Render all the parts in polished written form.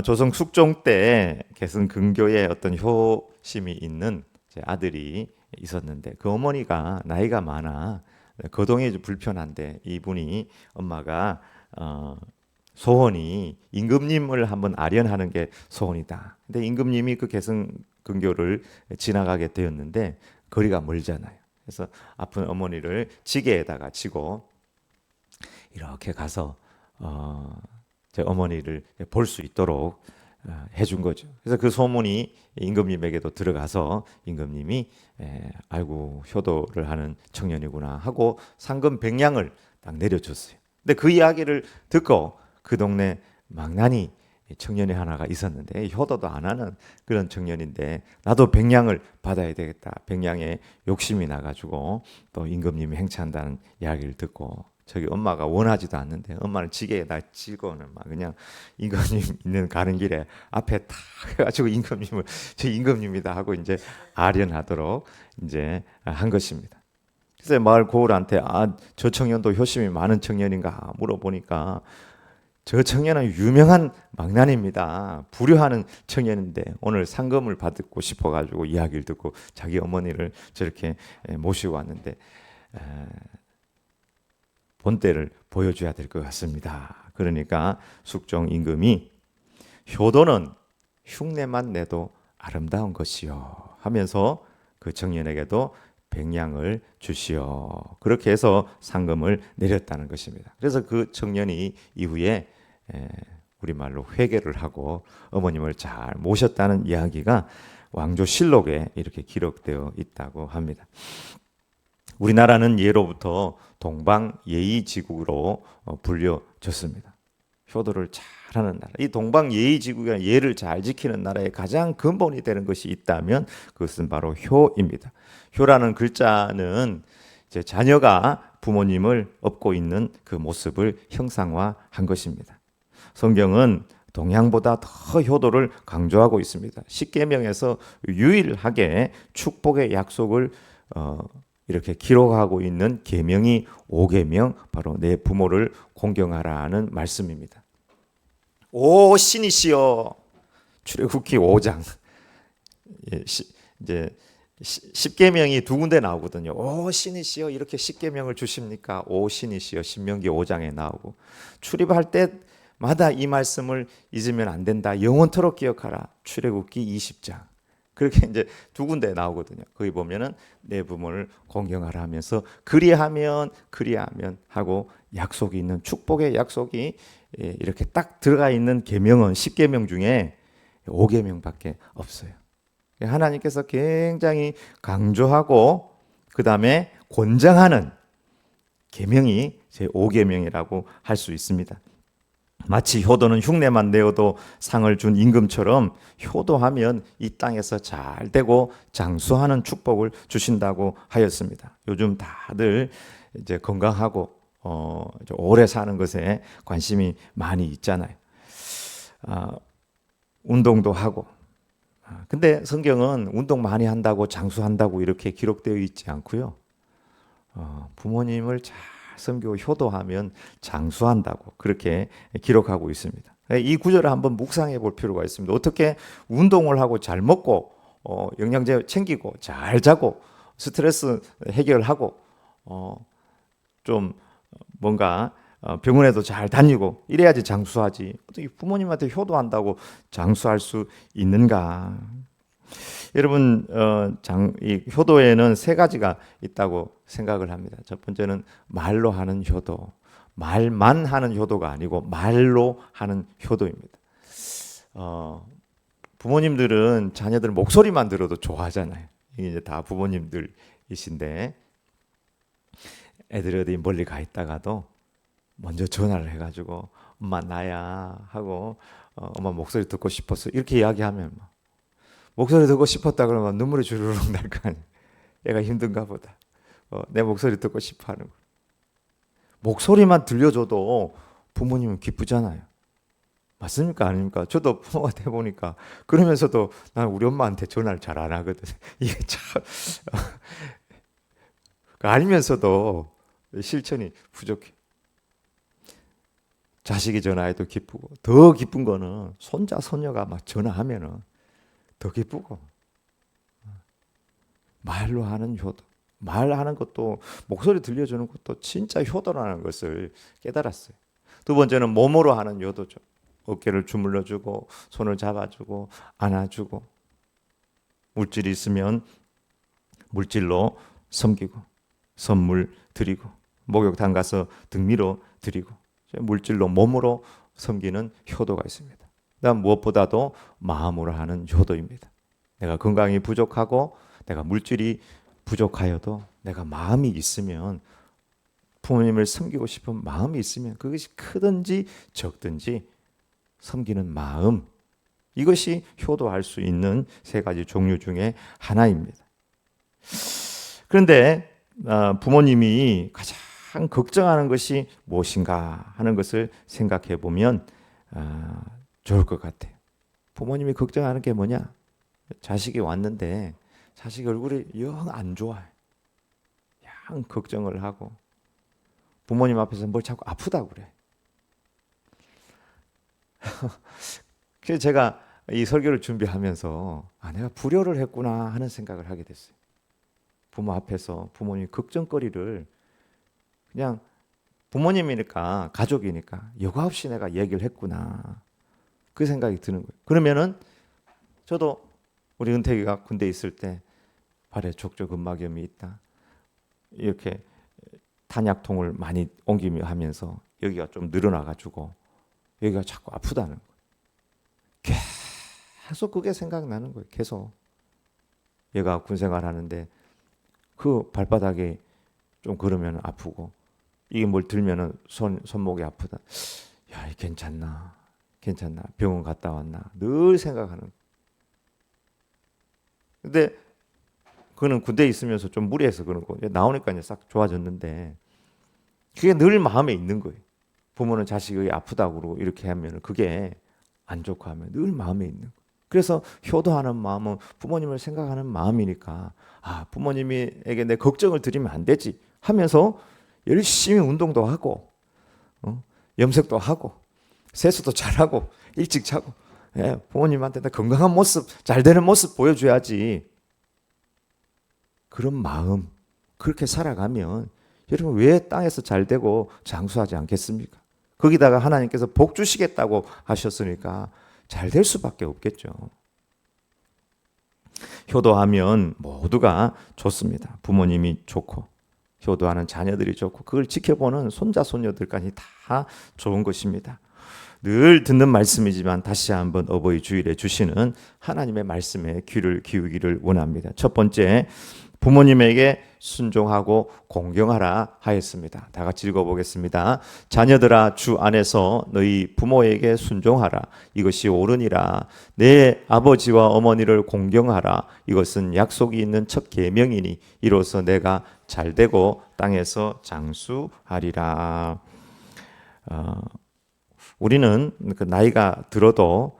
조성 숙종 때 개성 근교에 어떤 효심이 있는 제 아들이 있었는데 그 어머니가 나이가 많아 거동이 좀 불편한데 이분이 엄마가 소원이 임금님을 한번 아련하는 게 소원이다. 근데 임금님이 그 개성 근교를 지나가게 되었는데 거리가 멀잖아요. 그래서 아픈 어머니를 지게에다가 지고 이렇게 가서 어, 제 어머니를 볼 수 있도록 해준 거죠. 그래서 그 소문이 임금님에게도 들어가서 임금님이 아이고 효도를 하는 청년이구나 하고 상금 100냥을 딱 내려줬어요. 근데 그 이야기를 듣고 그 동네 망나니 청년이 하나가 있었는데 효도도 안 하는 그런 청년인데 나도 100냥을 받아야 되겠다. 100냥에 욕심이 나가지고 또 임금님이 행차한다는 이야기를 듣고 저기 엄마가 원하지도 않는데 엄마는 지게에다 지고는 막 그냥 임금님 있는 가는 길에 앞에 탁 해가지고 임금님을 저 임금님이다 하고 이제 아련하도록 이제 한 것입니다. 그래서 마을 고을한테 저 청년도 효심이 많은 청년인가 물어보니까 저 청년은 유명한 망난입니다. 불효하는 청년인데 오늘 상금을 받고 싶어가지고 이야기를 듣고 자기 어머니를 저렇게 모시고 왔는데 본때를 보여줘야 될 것 같습니다. 그러니까 숙종 임금이 효도는 흉내만 내도 아름다운 것이요 하면서 그 청년에게도 백냥을 주시오. 그렇게 해서 상금을 내렸다는 것입니다. 그래서 그 청년이 이후에 우리말로 회개를 하고 어머님을 잘 모셨다는 이야기가 왕조실록에 이렇게 기록되어 있다고 합니다. 우리나라는 예로부터 동방예의지국으로 불려졌습니다. 효도를 잘하는 나라. 이 동방예의지국이라는 예를 잘 지키는 나라의 가장 근본이 되는 것이 있다면 그것은 바로 효입니다. 효라는 글자는 이제 자녀가 부모님을 업고 있는 그 모습을 형상화한 것입니다. 성경은 동양보다 더 효도를 강조하고 있습니다. 십계명에서 유일하게 축복의 약속을 이렇게 기록하고 있는 계명이 5계명, 바로 내 부모를 공경하라는 말씀입니다. 오 신이시여, 출애굽기 5장. 이제 10계명이 두 군데 나오거든요. 오 신이시여 이렇게 10계명을 주십니까? 오 신이시여 신명기 5장에 나오고 출입할 때마다 이 말씀을 잊으면 안 된다. 영원토록 기억하라. 출애굽기 20장. 그렇게 이제 두 군데 나오거든요. 거기 보면은 내 부모를 공경하라 하면서 그리하면 하고 약속이 있는 축복의 약속이 이렇게 딱 들어가 있는 계명은 10계명 중에 5계명밖에 없어요. 하나님께서 굉장히 강조하고 그 다음에 권장하는 계명이 제 5계명이라고 할 수 있습니다. 마치 효도는 흉내만 내어도 상을 준 임금처럼 효도하면 이 땅에서 잘 되고 장수하는 축복을 주신다고 하였습니다. 요즘 다들 이제 건강하고 이제 오래 사는 것에 관심이 많이 있잖아요. 운동도 하고. 근데 성경은 운동 많이 한다고 장수한다고 이렇게 기록되어 있지 않고요. 부모님을 잘 섬기고 효도하면 장수한다고 그렇게 기록하고 있습니다. 이 구절을 한번 묵상해 볼 필요가 있습니다. 어떻게 운동을 하고 잘 먹고 영양제 챙기고 잘 자고 스트레스 해결하고 좀 뭔가 병원에도 잘 다니고 이래야지 장수하지. 어떻게 부모님한테 효도한다고 장수할 수 있는가? 여러분 이 효도에는 세 가지가 있다고 생각을 합니다. 첫 번째는 말로 하는 효도. 말만 하는 효도가 아니고 말로 하는 효도입니다. 부모님들은 자녀들 목소리만 들어도 좋아하잖아요. 이게 이제 다 부모님들이신데 애들이 어디 멀리 가 있다가도 먼저 전화를 해가지고 엄마 나야 하고 엄마 목소리 듣고 싶었어 이렇게 이야기하면 목소리 듣고 싶었다 그러면 눈물이 주르륵 날 거 아니에요. 얘가 힘든가 보다. 내 목소리 듣고 싶어 하는 거. 목소리만 들려줘도 부모님은 기쁘잖아요. 맞습니까? 아닙니까? 저도 부모가 돼 보니까 그러면서도 나는 우리 엄마한테 전화를 잘 안 하거든. 이게 참 알면서도 실천이 부족해. 자식이 전화해도 기쁘고, 더 기쁜 거는 손자 손녀가 막 전화하면은 더 기쁘고, 말로 하는 효도, 말하는 것도, 목소리 들려주는 것도 진짜 효도라는 것을 깨달았어요. 두 번째는 몸으로 하는 효도죠. 어깨를 주물러주고 손을 잡아주고 안아주고, 물질이 있으면 물질로 섬기고, 선물 드리고, 목욕탕 가서 등미로 드리고, 물질로 몸으로 섬기는 효도가 있습니다. 그다음 무엇보다도 마음으로 하는 효도입니다. 내가 건강이 부족하고 내가 물질이 부족하여도 내가 마음이 있으면, 부모님을 섬기고 싶은 마음이 있으면, 그것이 크든지 적든지 섬기는 마음, 이것이 효도할 수 있는 세 가지 종류 중에 하나입니다. 그런데 부모님이 가장 걱정하는 것이 무엇인가 하는 것을 생각해 보면 좋을 것 같아요. 부모님이 걱정하는 게 뭐냐? 자식이 왔는데 자식 얼굴이 영 안 좋아요. 영 걱정을 하고, 부모님 앞에서 뭘 자꾸 아프다고 그래. 그래서 제가 이 설교를 준비하면서 내가 불효를 했구나 하는 생각을 하게 됐어요. 부모 앞에서 부모님 걱정거리를 그냥, 부모님이니까, 가족이니까 여과 없이 내가 얘기를 했구나, 그 생각이 드는 거예요. 그러면은 저도 우리 은택이가 군대에 있을 때 발에 족저근막염이 있다, 이렇게 탄약통을 많이 옮기며 하면서 여기가 좀 늘어나가지고 여기가 자꾸 아프다는 거예요. 계속 그게 생각나는 거예요. 계속. 얘가 군생활 하는데 그 발바닥에 좀 걸으면 아프고, 이게 뭘 들면은 손목이 아프다. 야, 괜찮나? 괜찮나? 병원 갔다 왔나? 늘 생각하는 거예요. 근데 그거는 군대에 있으면서 좀 무리해서 그런 거, 나오니까 이제 싹 좋아졌는데, 그게 늘 마음에 있는 거예요. 부모는 자식이 아프다고 그러고 이렇게 하면 그게 안 좋고 하면 늘 마음에 있는 거예요. 그래서 효도하는 마음은 부모님을 생각하는 마음이니까, 부모님에게 내 걱정을 드리면 안 되지 하면서 열심히 운동도 하고, 염색도 하고, 세수도 잘하고, 일찍 자고, 부모님한테 건강한 모습, 잘 되는 모습 보여줘야지. 그런 마음, 그렇게 살아가면 여러분 왜 땅에서 잘 되고 장수하지 않겠습니까? 거기다가 하나님께서 복 주시겠다고 하셨으니까 잘 될 수밖에 없겠죠. 효도하면 모두가 좋습니다. 부모님이 좋고, 효도하는 자녀들이 좋고, 그걸 지켜보는 손자 손녀들까지 다 좋은 것입니다. 늘 듣는 말씀이지만 다시 한번 어버이 주일에 주시는 하나님의 말씀에 귀를 기울이기를 원합니다. 첫 번째, 부모님에게 순종하고 공경하라 하였습니다. 다 같이 읽어보겠습니다. 자녀들아, 주 안에서 너희 부모에게 순종하라. 이것이 옳으니라. 내 아버지와 어머니를 공경하라. 이것은 약속이 있는 첫 계명이니 이로써 내가 잘되고 땅에서 장수하리라. 우리는 그 나이가 들어도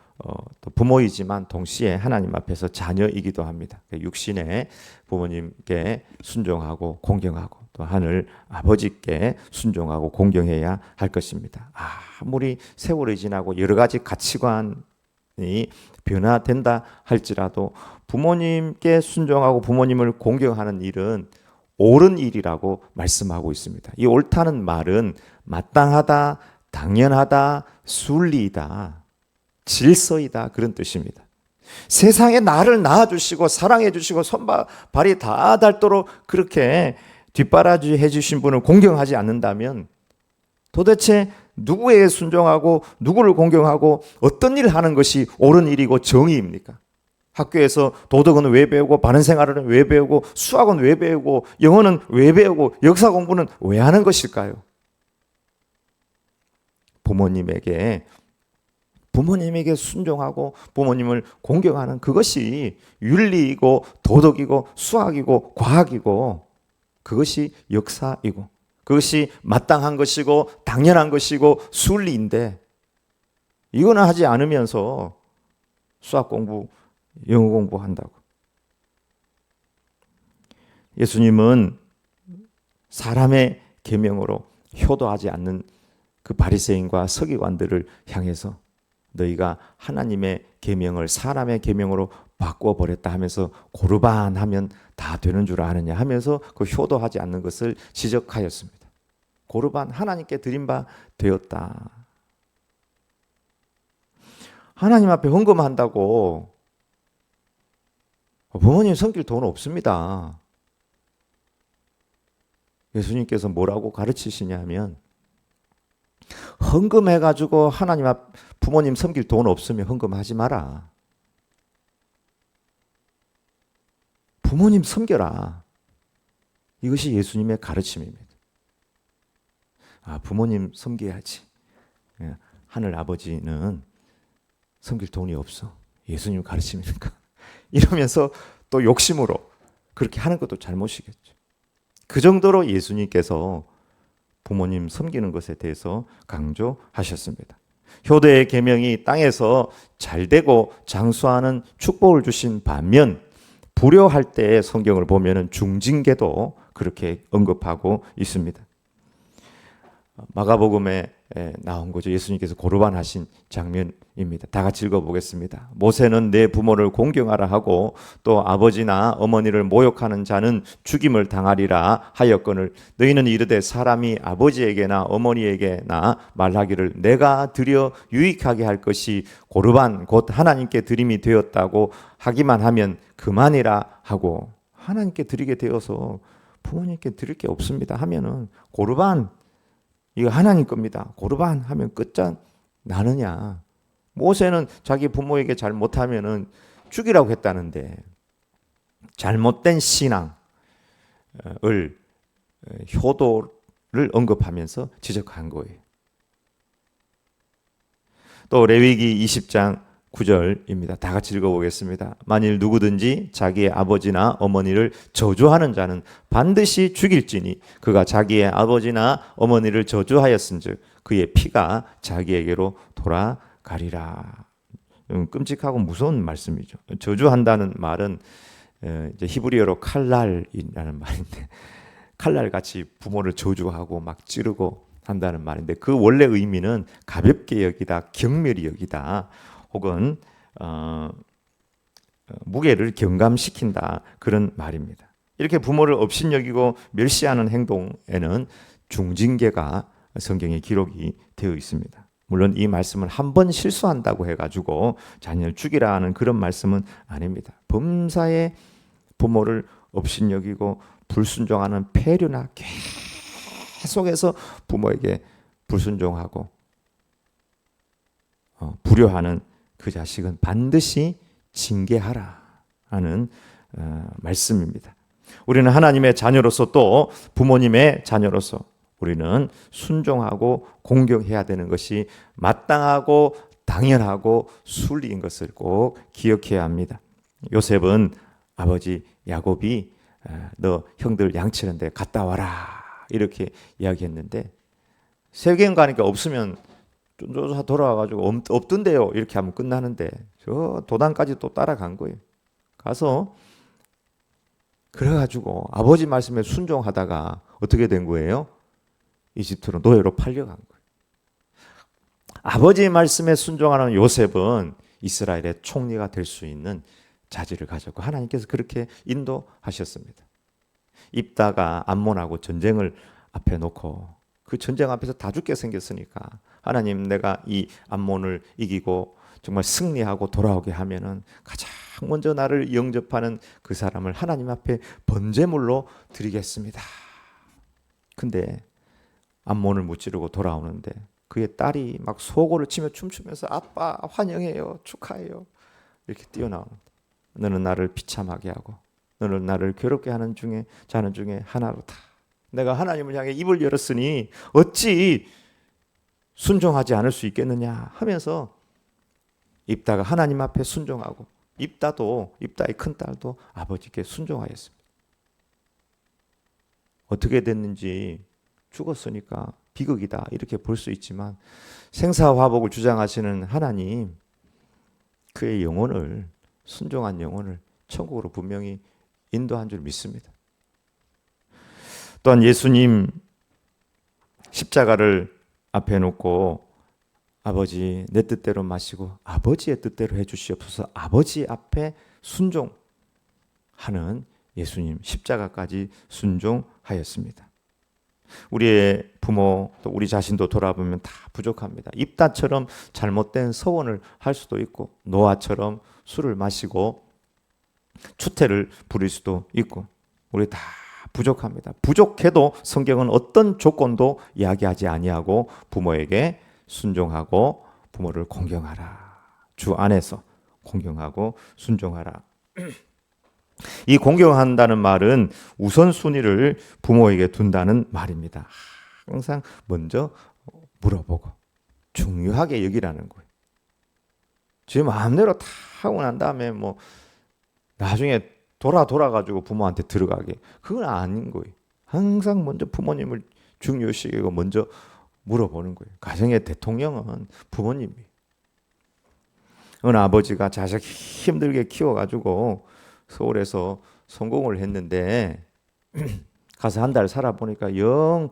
또 부모이지만 동시에 하나님 앞에서 자녀이기도 합니다. 육신의 부모님께 순종하고 공경하고, 또 하늘 아버지께 순종하고 공경해야 할 것입니다. 아무리 세월이 지나고 여러 가지 가치관이 변화된다 할지라도 부모님께 순종하고 부모님을 공경하는 일은 옳은 일이라고 말씀하고 있습니다. 이 옳다는 말은 마땅하다, 당연하다, 순리이다, 질서이다, 그런 뜻입니다. 세상에 나를 낳아주시고 사랑해주시고 손발이 다 닳도록 그렇게 뒷바라지 해주신 분을 공경하지 않는다면 도대체 누구에게 순종하고 누구를 공경하고 어떤 일을 하는 것이 옳은 일이고 정의입니까? 학교에서 도덕은 왜 배우고, 바른 생활은 왜 배우고, 수학은 왜 배우고, 영어는 왜 배우고, 역사 공부는 왜 하는 것일까요? 부모님에게 순종하고 부모님을 공경하는 그것이 윤리이고 도덕이고 수학이고 과학이고, 그것이 역사이고, 그것이 마땅한 것이고 당연한 것이고 순리인데, 이거는 하지 않으면서 수학 공부, 영어 공부한다고. 예수님은 사람의 계명으로 효도하지 않는 그 바리새인과 서기관들을 향해서 너희가 하나님의 계명을 사람의 계명으로 바꿔 버렸다 하면서 고르반 하면 다 되는 줄 아느냐 하면서 그 효도하지 않는 것을 지적하였습니다. 고르반 하나님께 드린 바 되었다. 하나님 앞에 헌금한다고 부모님 섬길 돈 없습니다. 예수님께서 뭐라고 가르치시냐면 헌금해가지고 하나님 앞 부모님 섬길 돈 없으면 헌금하지 마라. 부모님 섬겨라. 이것이 예수님의 가르침입니다. 부모님 섬겨야지. 하늘 아버지는 섬길 돈이 없어. 예수님 가르침이니까. 이러면서 또 욕심으로 그렇게 하는 것도 잘못이겠죠. 그 정도로 예수님께서 부모님 섬기는 것에 대해서 강조하셨습니다. 효도의 계명이 땅에서 잘되고 장수하는 축복을 주신 반면 불효할 때의 성경을 보면 중징계도 그렇게 언급하고 있습니다. 마가복음에 나온 거죠. 예수님께서 고르반 하신 장면입니다. 다 같이 읽어보겠습니다. 모세는 내 부모를 공경하라 하고 또 아버지나 어머니를 모욕하는 자는 죽임을 당하리라 하였거늘 너희는 이르되 사람이 아버지에게나 어머니에게나 말하기를 내가 드려 유익하게 할 것이 고르반 곧 하나님께 드림이 되었다고 하기만 하면 그만이라 하고 하나님께 드리게 되어서 부모님께 드릴 게 없습니다 하면은 고르반 이거 하나님 겁니다. 고르반 하면 끝장 나느냐. 모세는 자기 부모에게 잘못하면은 죽이라고 했다는데 잘못된 신앙을 효도를 언급하면서 지적한 거예요. 또 레위기 20장 9절입니다. 다 같이 읽어보겠습니다. 만일 누구든지 자기의 아버지나 어머니를 저주하는 자는 반드시 죽일지니 그가 자기의 아버지나 어머니를 저주하였은즉 그의 피가 자기에게로 돌아가리라. 끔찍하고 무서운 말씀이죠. 저주한다는 말은 이제 히브리어로 칼날이라는 말인데 칼날같이 부모를 저주하고 막 찌르고 한다는 말인데 그 원래 의미는 가볍게 여기다, 경멸히 여기다 혹은 무게를 경감시킨다 그런 말입니다. 이렇게 부모를 업신여기고 멸시하는 행동에는 중징계가 성경에 기록이 되어 있습니다. 물론 이 말씀은 한 번 실수한다고 해가지고 자녀를 죽이라 하는 그런 말씀은 아닙니다. 범사에 부모를 업신여기고 불순종하는 폐륜나 계속해서 부모에게 불순종하고 불효하는 그 자식은 반드시 징계하라 하는 말씀입니다. 우리는 하나님의 자녀로서 또 부모님의 자녀로서 우리는 순종하고 공경해야 되는 것이 마땅하고 당연하고 순리인 것을 꼭 기억해야 합니다. 요셉은 아버지 야곱이 너 형들 양치는데 갔다 와라 이렇게 이야기했는데 세계인 가니까 없으면 쫀쫀 돌아와가지고 없던데요 이렇게 하면 끝나는데 저 도단까지 또 따라간 거예요. 가서 그래가지고 아버지 말씀에 순종하다가 어떻게 된 거예요? 이집트로 노예로 팔려간 거예요. 아버지 말씀에 순종하는 요셉은 이스라엘의 총리가 될 수 있는 자질을 가졌고 하나님께서 그렇게 인도하셨습니다. 입다가 암몬하고 전쟁을 앞에 놓고 그 전쟁 앞에서 다 죽게 생겼으니까 하나님 내가 이 암몬을 이기고 정말 승리하고 돌아오게 하면은 가장 먼저 나를 영접하는 그 사람을 하나님 앞에 번제물로 드리겠습니다. 근데 암몬을 무찌르고 돌아오는데 그의 딸이 막 소고를 치며 춤추면서 아빠 환영해요 축하해요 이렇게 뛰어나오는데 너는 나를 비참하게 하고 너는 나를 괴롭게 하는 중에 자는 중에 하나로다. 내가 하나님을 향해 입을 열었으니 어찌 순종하지 않을 수 있겠느냐 하면서 입다가 하나님 앞에 순종하고 입다의 큰딸도 아버지께 순종하였습니다. 어떻게 됐는지 죽었으니까 비극이다 이렇게 볼 수 있지만 생사화복을 주장하시는 하나님 그의 영혼을 순종한 영혼을 천국으로 분명히 인도한 줄 믿습니다. 또한 예수님 십자가를 앞에 놓고 아버지 내 뜻대로 마시고 아버지의 뜻대로 해주시옵소서. 아버지 앞에 순종하는 예수님, 십자가까지 순종하였습니다. 우리의 부모 또 우리 자신도 돌아보면 다 부족합니다. 입다처럼 잘못된 서원을 할 수도 있고 노아처럼 술을 마시고 추태를 부릴 수도 있고 우리 다 부족합니다. 부족해도 성경은 어떤 조건도 이야기하지 아니하고 부모에게 순종하고 부모를 공경하라. 주 안에서 공경하고 순종하라. 이 공경한다는 말은 우선순위를 부모에게 둔다는 말입니다. 항상 먼저 물어보고 중요하게 여기라는 거예요. 제 마음대로 다 하고 난 다음에 뭐 나중에 돌아가지고 부모한테 들어가게, 그건 아닌 거예요. 항상 먼저 부모님을 중요시 여기고 먼저 물어보는 거예요. 가정의 대통령은 부모님이에요. 어느 아버지가 자식 힘들게 키워가지고 서울에서 성공을 했는데 가서 한 달 살아보니까 영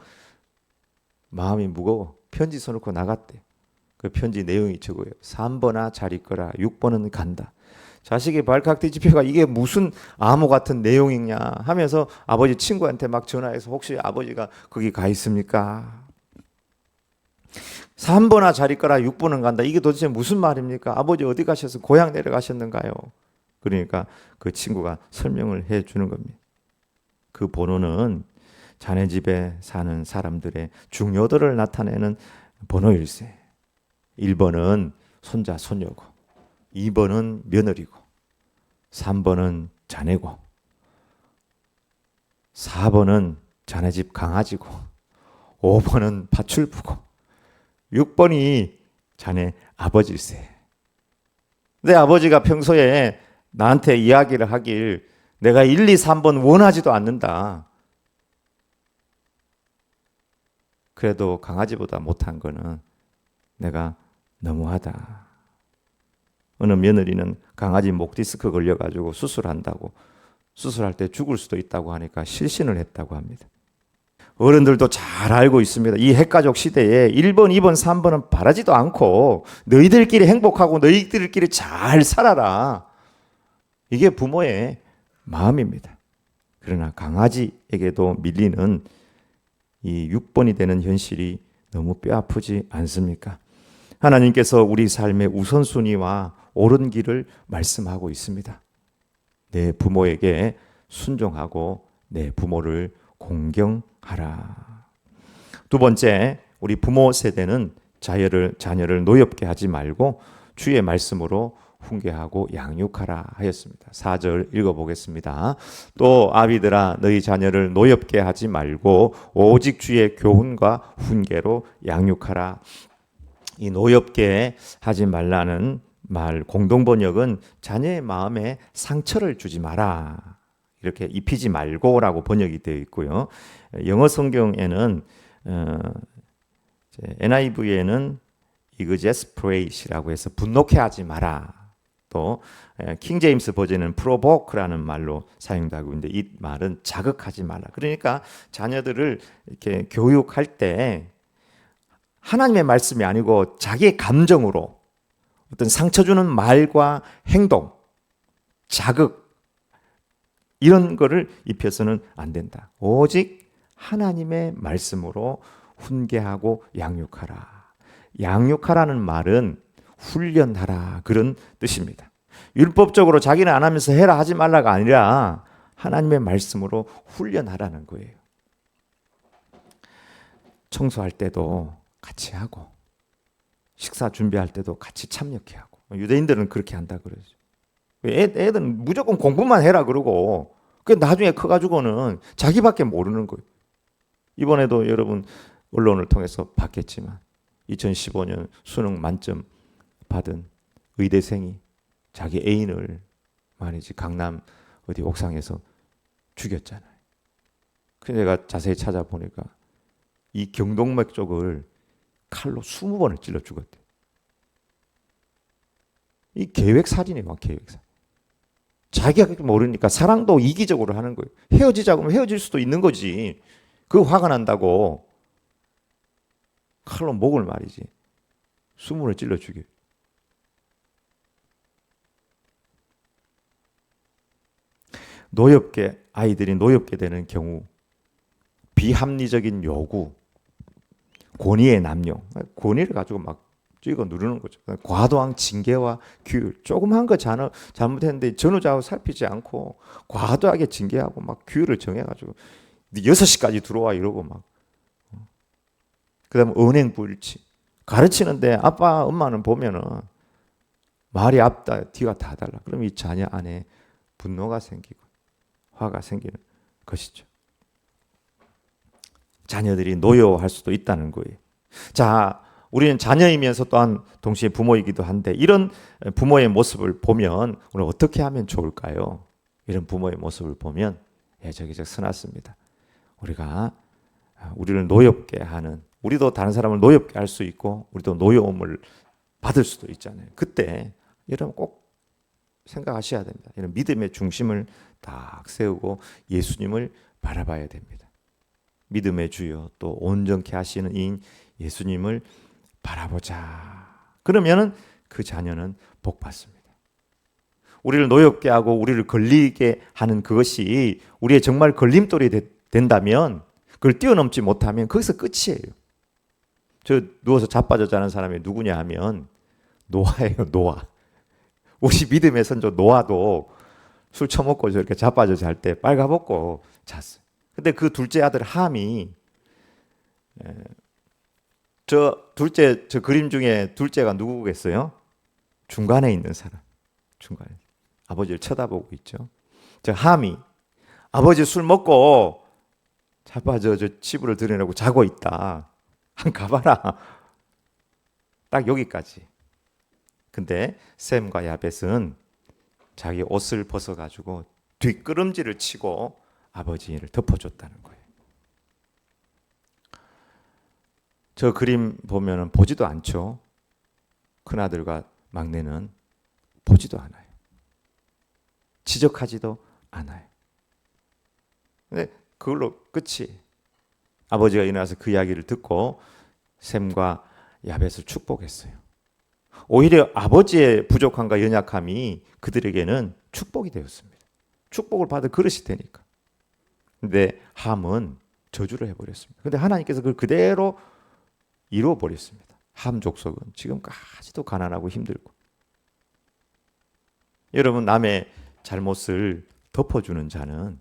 마음이 무거워. 편지 써놓고 나갔대. 그 편지 내용이 저거예요. 3번아 잘 있거라, 6번은 간다. 자식의 발칵 뒤집혀가 이게 무슨 암호 같은 내용이냐 하면서 아버지 친구한테 막 전화해서 혹시 아버지가 거기 가 있습니까? 3번아 잘 있거라, 6번은 간다. 이게 도대체 무슨 말입니까? 아버지 어디 가셔서 고향 내려가셨는가요? 그러니까 그 친구가 설명을 해 주는 겁니다. 그 번호는 자네 집에 사는 사람들의 중요도를 나타내는 번호일세. 1번은 손자 손녀고, 2번은 며느리고, 3번은 자네고, 4번은 자네 집 강아지고, 5번은 파출부고, 6번이 자네 아버지일세. 내 아버지가 평소에 나한테 이야기를 하길 내가 1, 2, 3번 원하지도 않는다. 그래도 강아지보다 못한 거는 내가 너무하다. 어느 며느리는 강아지 목 디스크 걸려가지고 수술한다고, 수술할 때 죽을 수도 있다고 하니까 실신을 했다고 합니다. 어른들도 잘 알고 있습니다. 이 핵가족 시대에 1번, 2번, 3번은 바라지도 않고 너희들끼리 행복하고 너희들끼리 잘 살아라. 이게 부모의 마음입니다. 그러나 강아지에게도 밀리는 이 6번이 되는 현실이 너무 뼈아프지 않습니까? 하나님께서 우리 삶의 우선순위와 옳은 길을 말씀하고 있습니다. 내 부모에게 순종하고 내 부모를 공경하라. 두 번째, 우리 부모 세대는 자녀를 노엽게 하지 말고 주의 말씀으로 훈계하고 양육하라 하였습니다. 4절 읽어보겠습니다. 또 아비들아 너희 자녀를 노엽게 하지 말고 오직 주의 교훈과 훈계로 양육하라. 이 노엽게 하지 말라는 말 공동번역은 자녀의 마음에 상처를 주지 마라, 이렇게 입히지 말고라고 번역이 되어 있고요. 영어 성경에는 NIV에는 exasperat이라고 해서 분노케 하지 마라. 또 킹제임스 버전은 provoke라는 말로 사용되고 있는데 이 말은 자극하지 말라. 그러니까 자녀들을 이렇게 교육할 때 하나님의 말씀이 아니고 자기의 감정으로 어떤 상처 주는 말과 행동, 자극 이런 거를 입혀서는 안 된다. 오직 하나님의 말씀으로 훈계하고 양육하라. 양육하라는 말은 훈련하라 그런 뜻입니다. 율법적으로 자기는 안 하면서 해라 하지 말라가 아니라 하나님의 말씀으로 훈련하라는 거예요. 청소할 때도 같이 하고 식사 준비할 때도 같이 참여케 하고. 유대인들은 그렇게 한다 그러죠. 애들은 무조건 공부만 해라 그러고 그 나중에 커가지고는 자기밖에 모르는 거예요. 이번에도 여러분 언론을 통해서 봤겠지만 2015년 수능 만점 받은 의대생이 자기 애인을 말이지 강남 어디 옥상에서 죽였잖아요. 그래서 내가 자세히 찾아보니까 이 경동맥 쪽을 칼로 20번을 찔러 죽었대. 이 계획살인이에요. 계획살. 자기가 모르니까 사랑도 이기적으로 하는 거예요. 헤어지자고 하면 헤어질 수도 있는 거지. 그거 화가 난다고 칼로 목을 말이지 수문을 찔러 죽여. 아이들이 노엽게 되는 경우, 비합리적인 요구, 권위의 남용, 권위를 가지고 막 쥐고 누르는 거죠. 과도한 징계와 규율, 조그만 거 잘못했는데 전후좌우 살피지 않고 과도하게 징계하고 막 규율을 정해가지고 6시까지 들어와 이러고 막. 그다음 언행불일치, 가르치는데 아빠 엄마는 보면은 말이 앞다 뒤가 다 달라. 그럼 이 자녀 안에 분노가 생기고 화가 생기는 것이죠. 자녀들이 노여워할 수도 있다는 거예요. 자, 우리는 자녀이면서 또한 동시에 부모이기도 한데, 이런 부모의 모습을 보면 우리 어떻게 하면 좋을까요? 이런 부모의 모습을 보면 저기저 서놨습니다. 우리가 우리를 노엽게 하는, 우리도 다른 사람을 노엽게 할 수 있고 우리도 노여움을 받을 수도 있잖아요. 그때 여러분 꼭 생각하셔야 됩니다. 이런 믿음의 중심을 딱 세우고 예수님을 바라봐야 됩니다. 믿음의 주여 또 온전케 하시는 이인 예수님을 바라보자. 그러면은 그 자녀는 복 받습니다. 우리를 노엽게 하고 우리를 걸리게 하는 그것이 우리의 정말 걸림돌이 된다면, 그걸 뛰어넘지 못하면 거기서 끝이에요. 저 누워서 자빠져 자는 사람이 누구냐 하면 노아예요. 노아. 우리 믿음의 선조 노아도 술 처먹고 저렇게 자빠져 잘 때 빨가벗고 잤어요. 근데 그 둘째 아들 함이, 저 그림 중에 둘째가 누구겠어요? 중간에 있는 사람. 중간에. 아버지를 쳐다보고 있죠. 저 함이 아버지 술 먹고 자빠져 저 치부를 드러내고 자고 있다. 한 가봐라. 딱 여기까지. 근데 셈과 야벳은 자기 옷을 벗어가지고 뒷걸음질을 치고 아버지를 덮어줬다는 거예요. 저 그림 보면은 보지도 않죠. 큰아들과 막내는 보지도 않아요. 지적하지도 않아요. 근데 그걸로 끝이. 아버지가 일어나서 그 이야기를 듣고 셈과 야벳을 축복했어요. 오히려 아버지의 부족함과 연약함이 그들에게는 축복이 되었습니다. 축복을 받을 그릇이 되니까. 근데 함은 저주를 해버렸습니다. 근데 하나님께서 그걸 그대로 이루어버렸습니다. 함 족속은 지금까지도 가난하고 힘들고. 여러분, 남의 잘못을 덮어주는 자는,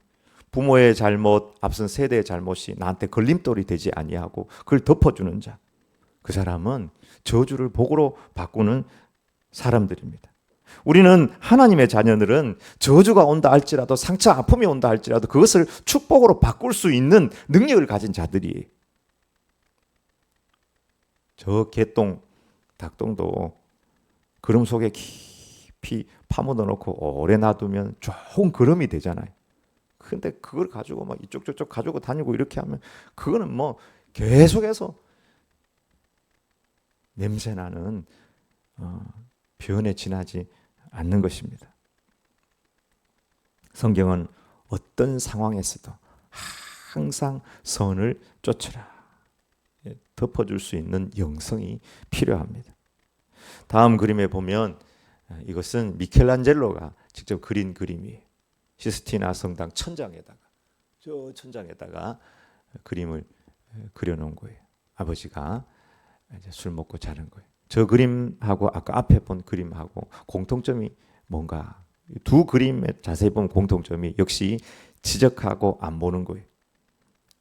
부모의 잘못, 앞선 세대의 잘못이 나한테 걸림돌이 되지 아니하고 그걸 덮어주는 자, 그 사람은 저주를 복으로 바꾸는 사람들입니다. 우리는 하나님의 자녀들은 저주가 온다 할지라도, 상처 아픔이 온다 할지라도 그것을 축복으로 바꿀 수 있는 능력을 가진 자들이에요. 저 개똥, 닭똥도 그름 속에 깊이 파묻어 놓고 오래 놔두면 좋은 그름이 되잖아요. 근데 그걸 가지고 막 이쪽 저쪽 가지고 다니고 이렇게 하면 그거는 뭐 계속해서 냄새나는 변에 지나지 않는 것입니다. 성경은 어떤 상황에서도 항상 선을 쫓으라, 덮어줄 수 있는 영성이 필요합니다. 다음 그림에 보면 이것은 미켈란젤로가 직접 그린 그림이에요. 시스티나 성당 천장에다가, 저 천장에다가 그림을 그려놓은 거예요. 아버지가 이제 술 먹고 자는 거예요. 저 그림하고 아까 앞에 본 그림하고 공통점이 뭔가, 두 그림에 자세히 보면 공통점이 역시 지적하고 안 보는 거예요.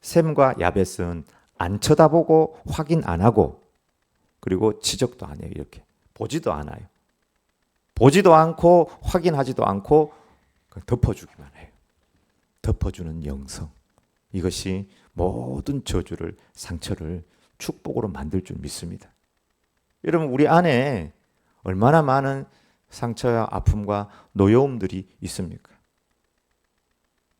셈과 야벳은 안 쳐다보고 확인 안 하고, 그리고 지적도 안 해요. 이렇게 보지도 않아요. 보지도 않고 확인하지도 않고 덮어주기만 해요. 덮어주는 영성, 이것이 모든 저주를, 상처를 축복으로 만들 줄 믿습니다. 여러분, 우리 안에 얼마나 많은 상처와 아픔과 노여움들이 있습니까?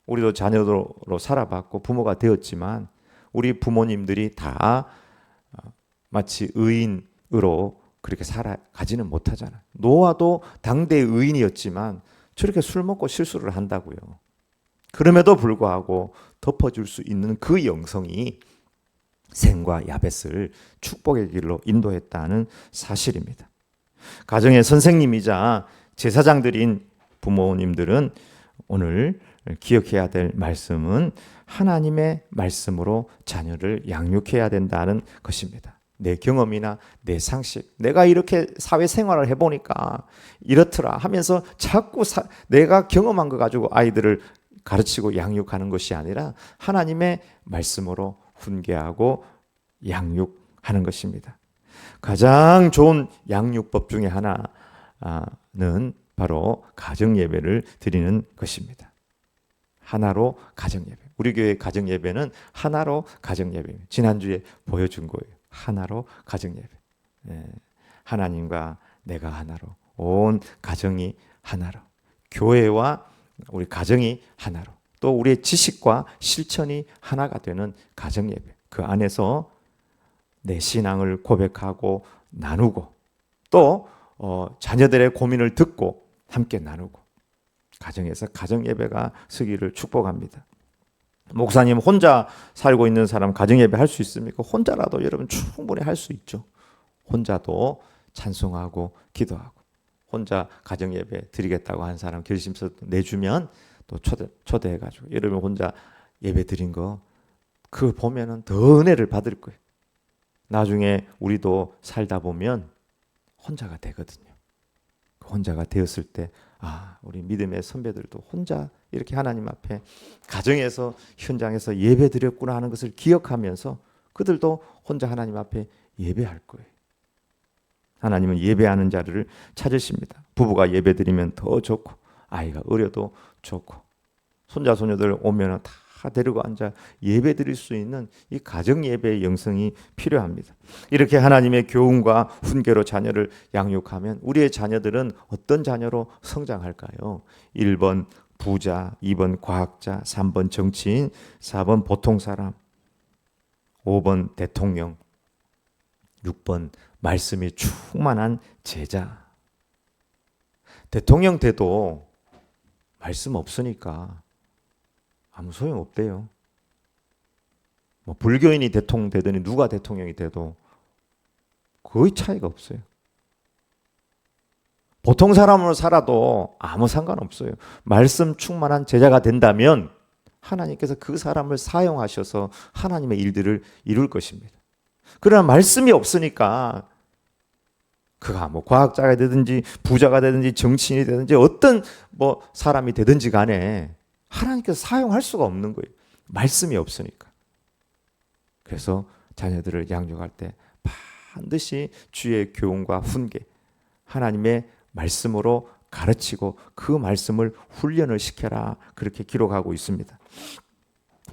우리도 자녀로 살아봤고 부모가 되었지만 우리 부모님들이 다 마치 의인으로 그렇게 살아가지는 못하잖아요. 노아도 당대의 의인이었지만 저렇게 술 먹고 실수를 한다고요. 그럼에도 불구하고 덮어줄 수 있는 그 영성이 셈과 야벳을 축복의 길로 인도했다는 사실입니다. 가정의 선생님이자 제사장들인 부모님들은 오늘 기억해야 될 말씀은 하나님의 말씀으로 자녀를 양육해야 된다는 것입니다. 내 경험이나 내 상식, 내가 이렇게 사회생활을 해보니까 이렇더라 하면서 자꾸 내가 경험한 거 가지고 아이들을 가르치고 양육하는 것이 아니라 하나님의 말씀으로 훈계하고 양육하는 것입니다. 가장 좋은 양육법 중에 하나는 바로 가정예배를 드리는 것입니다. 하나로 가정예배. 우리 교회 가정예배는 하나로 가정예배입니다. 지난주에 보여준 거예요. 하나로 가정예배. 하나님과 내가 하나로, 온 가정이 하나로, 교회와 우리 가정이 하나로, 또 우리의 지식과 실천이 하나가 되는 가정예배. 그 안에서 내 신앙을 고백하고 나누고 또 자녀들의 고민을 듣고 함께 나누고 가정에서 가정예배가 서기를 축복합니다. 목사님 혼자 살고 있는 사람 가정예배 할 수 있습니까? 혼자라도 여러분 충분히 할 수 있죠. 혼자도 찬송하고 기도하고 혼자 가정예배 드리겠다고 한 사람 결심서 내주면 또 초대해가지고 여러분 혼자 예배 드린 거 그거 보면은 더 은혜를 받을 거예요. 나중에 우리도 살다 보면 혼자가 되거든요. 혼자가 되었을 때 우리 믿음의 선배들도 혼자 이렇게 하나님 앞에 가정에서 현장에서 예배 드렸구나 하는 것을 기억하면서 그들도 혼자 하나님 앞에 예배할 거예요. 하나님은 예배하는 자를 찾으십니다. 부부가 예배 드리면 더 좋고 아이가 어려도 좋고 손자 손녀들 오면 다 데리고 앉아 예배 드릴 수 있는 이 가정 예배의 영성이 필요합니다. 이렇게 하나님의 교훈과 훈계로 자녀를 양육하면 우리의 자녀들은 어떤 자녀로 성장할까요? 1번 부자, 2번 과학자, 3번 정치인, 4번 보통 사람, 5번 대통령, 6번 말씀이 충만한 제자. 대통령 돼도 말씀 없으니까 아무 소용 없대요. 불교인이 대통령 되더니 누가 대통령이 돼도 거의 차이가 없어요. 보통 사람으로 살아도 아무 상관없어요. 말씀 충만한 제자가 된다면 하나님께서 그 사람을 사용하셔서 하나님의 일들을 이룰 것입니다. 그러나 말씀이 없으니까 그가 과학자가 되든지 부자가 되든지 정치인이 되든지 어떤 사람이 되든지 간에 하나님께서 사용할 수가 없는 거예요. 말씀이 없으니까. 그래서 자녀들을 양육할 때 반드시 주의 교훈과 훈계, 하나님의 말씀으로 가르치고 그 말씀을 훈련을 시켜라. 그렇게 기록하고 있습니다.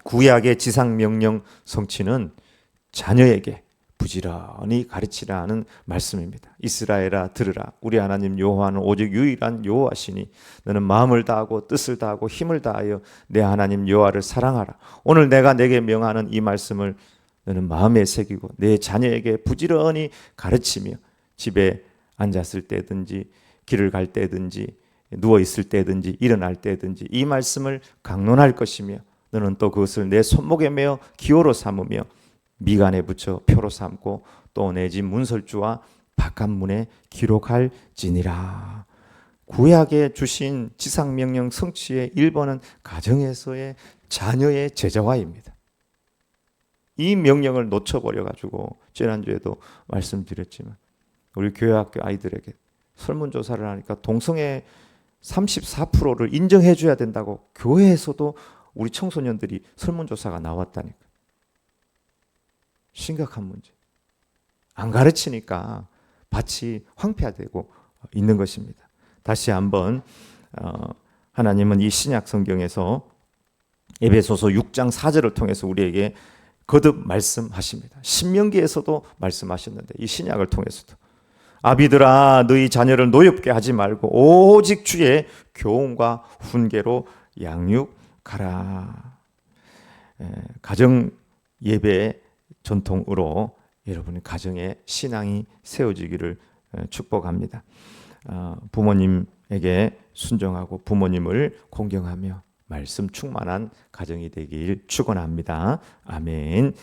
구약의 지상명령 성취는 자녀에게 부지런히 가르치라는 말씀입니다. 이스라엘아 들으라. 우리 하나님 여호와는 오직 유일한 여호와시니 너는 마음을 다하고 뜻을 다하고 힘을 다하여 내 하나님 여호와를 사랑하라. 오늘 내가 내게 명하는 이 말씀을 너는 마음에 새기고 내 자녀에게 부지런히 가르치며 집에 앉았을 때든지 길을 갈 때든지 누워 있을 때든지 일어날 때든지 이 말씀을 강론할 것이며 너는 또 그것을 내 손목에 메어 기호로 삼으며 미간에 붙여 표로 삼고 또 내 집 문설주와 바깥문에 기록할지니라. 구약에 주신 지상명령 성취의 1번은 가정에서의 자녀의 제자화입니다. 이 명령을 놓쳐버려가지고 지난주에도 말씀드렸지만 우리 교회학교 아이들에게 설문조사를 하니까 동성애 34%를 인정해 줘야 된다고 교회에서도 우리 청소년들이 설문조사가 나왔다니까. 심각한 문제. 안 가르치니까 밭이 황폐화되고 있는 것입니다. 다시 한번 하나님은 이 신약 성경에서 에베소서 6장 4절을 통해서 우리에게 거듭 말씀하십니다. 신명기에서도 말씀하셨는데 이 신약을 통해서도 아비들아 너희 자녀를 노엽게 하지 말고 오직 주의 교훈과 훈계로 양육하라. 가정 예배의 전통으로 여러분의 가정에 신앙이 세워지기를 축복합니다. 부모님에게 순종하고 부모님을 공경하며 말씀 충만한 가정이 되길 축원합니다. 아멘.